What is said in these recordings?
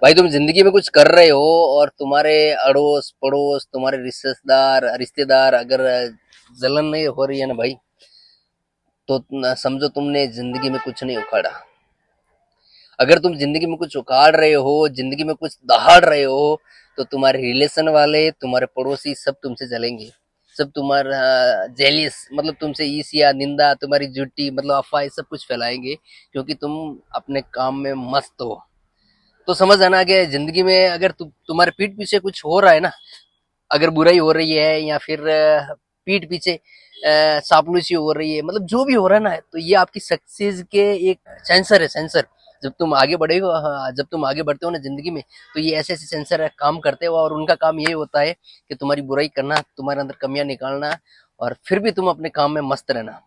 भाई तुम जिंदगी में कुछ कर रहे हो और तुम्हारे अड़ोस पड़ोस तुम्हारे रिश्तेदार रिश्तेदार अगर जलन नहीं हो रही है ना भाई, तो समझो तुमने जिंदगी में कुछ नहीं उखाड़ा। अगर तुम जिंदगी में कुछ उखाड़ रहे हो, जिंदगी में कुछ दहाड़ रहे हो, तो तुम्हारे रिलेशन वाले तुम्हारे पड़ोसी सब तुमसे जलेंगे। सब तुम्हारा जेलियस मतलब तुमसे ईर्ष्या निंदा तुम्हारी झूठी मतलब अफवाह सब कुछ फैलाएंगे, क्योंकि तुम अपने काम में मस्त हो। तो समझ आना कि जिंदगी में अगर तुम्हारे पीठ पीछे कुछ हो रहा है ना, अगर बुराई हो रही है या फिर पीठ पीछे चापलूसी हो रही है, मतलब जो भी हो रहा है ना, तो ये आपकी सक्सेस के एक सेंसर है, सेंसर। जब तुम आगे बढ़े हो, हाँ, जब तुम आगे बढ़ते हो ना जिंदगी में, तो ये ऐसे ऐसे सेंसर काम करते हो और उनका काम ये होता है कि तुम्हारी बुराई करना, तुम्हारे अंदर कमियां निकालना, और फिर भी तुम अपने काम में मस्त रहना।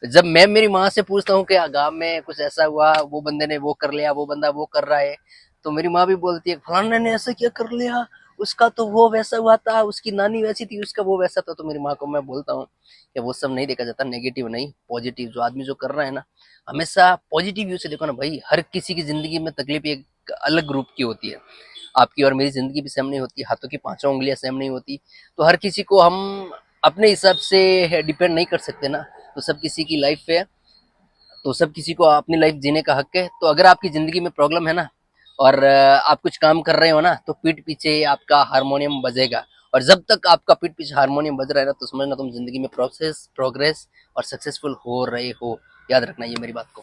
जब मैं मेरी माँ से पूछता हूँ कि गांव में कुछ ऐसा हुआ, वो बंदे ने वो कर लिया, वो बंदा वो कर रहा है, तो मेरी माँ भी बोलती है फलाने ने ऐसा क्या कर लिया, उसका तो वो वैसा हुआ था, उसकी नानी वैसी थी, उसका वो वैसा था। तो मेरी माँ को मैं बोलता हूँ कि वो सब नहीं देखा जाता, नेगेटिव नहीं, पॉजिटिव। जो आदमी जो कर रहा है ना, हमेशा पॉजिटिव व्यू से देखो ना भाई। हर किसी की जिंदगी में तकलीफ एक अलग रूप की होती है। आपकी और मेरी जिंदगी भी सेम नहीं होती, हाथों की पांचों उंगलियां सेम नहीं होती। तो हर किसी को हम अपने हिसाब से डिपेंड नहीं कर सकते ना। तो सब किसी की लाइफ है, तो सब किसी को अपनी लाइफ जीने का हक है। तो अगर आपकी जिंदगी में प्रॉब्लम है ना, और आप कुछ काम कर रहे हो ना, तो पीठ पीछे आपका हारमोनियम बजेगा। और जब तक आपका पीठ पीछे हारमोनियम बज रहा है ना, तो समझना तुम जिंदगी में प्रोसेस प्रोग्रेस और सक्सेसफुल हो रहे हो। याद रखना ये मेरी बात को।